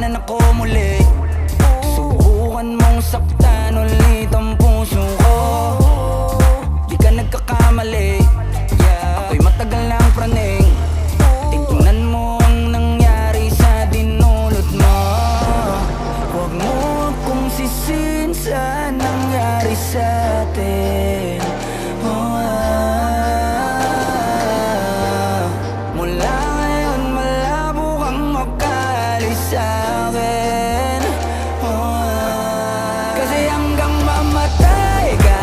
labanan ako muli. Subukan mong saktan ulit ang puso ko. Di ka nagkakamali, ako'y matagal ng praning. Tignan mo ang nangyari sa dinulot mo. Huwag mo akong sisihin sa nangyari sa atin. Mula ngayon malabo kang makaalis sa'kin. Kasi hanggang mamatay ka,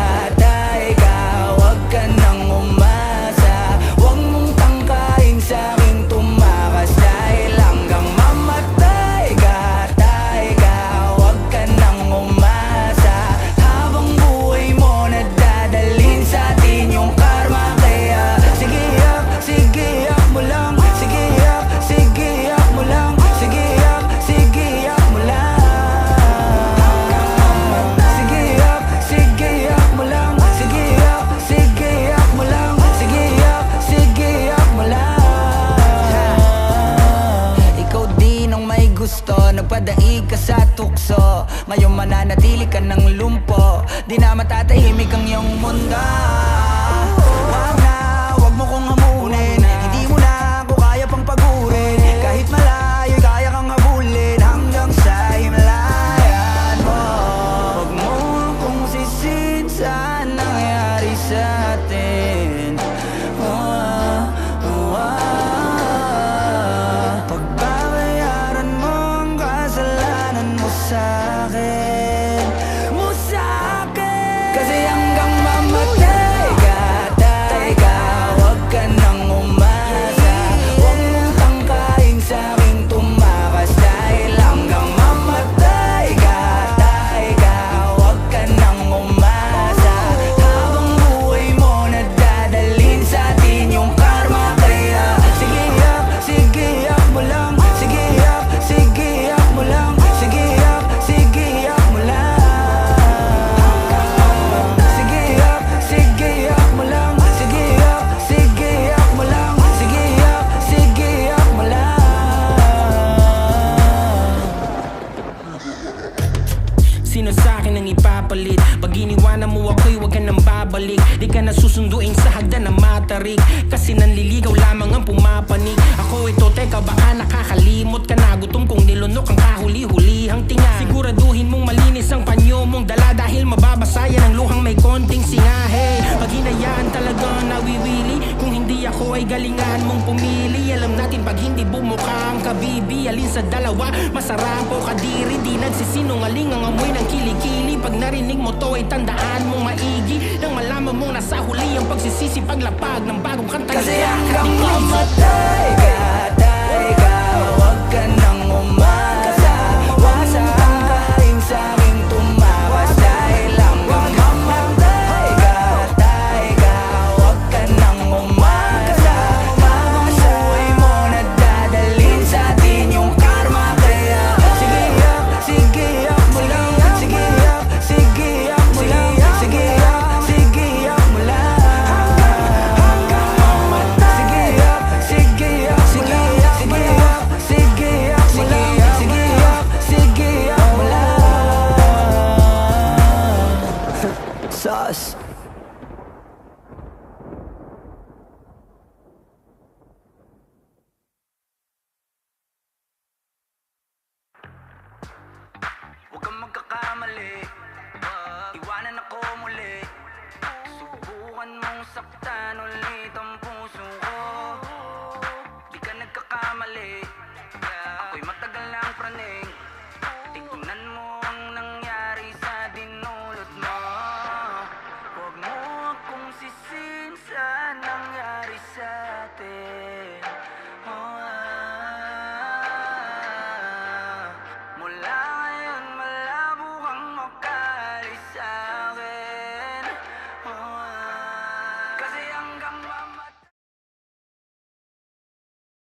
huwag ka nang umasa. Huwag mong tangkain sa'king tumakas. Dahil hanggang mamatay ka, huwag ka nang umasa. Habang buhay mo nadadalhin sa atin yung karma. Kaya sige yak mo lang. Sige yak mo lang. Sige yak mo lang. Sige yak mo lang. Sige yak mo lang. Sige yak mo lang. Ikaw din ang may gusto, nagpadaig ka sa tukso. Ngayon mananatili ka ng lumpo. Di na matatahimik ang iyong mundo. Wag mo kong hamunin. Hindi mo na ako kaya pang pagurin. Kahit malayo kaya kang habulin hanggang sa himlayan mo. Huwag mo akong sisihin sa nangyari sa atin. Pagbabayaran mo ang kasalanan mo sa'kin. Kasi hanggang mamatay ka, huwag ka nang umasa. Huwag mong tangkain sa'king tumakas. Dahil hanggang mamatay ka, huwag ka nang umasa. Habang buhay mo nadadalhin sa atin yung karma. Kaya sige yak mo lang. Sige yak mo lang. Sige yak mo lang. Sige yak mo lang. Sige yak mo lang. Sige yak mo lang. Sino sa'kin ang ipapalit? Pag iniwanan mo ako'y huwag ka nang babalik. Di ka nasusunduin sa hagdan na matarik. Kasi nanliligaw lamang ang pumapanig. Ako ito, teka baka nakakalimot ka na. Gutom kong nilunok ang kahuli-hulihang tinga. Siguraduhin mong malinis ang panyo mong dala. Dahil mababasa yan ang luhang may konting singahe. Pag hinayaan talaga nawiwili. Kung hindi ako ay galingan mong pumili. Alam natin pag hindi bumuka ang kabibi. Alin sa dalawa, masarap o kadiri. Di nagsisinungaling ang amoy ng kilikili. Pag narinig mo to ay tandaan mong maigi. Nang malaman mong nasa huli ang pagsisisi. Paglapag ng bagong kanta. Kasi hanggang mamatay ka, huwag ka nang umasa.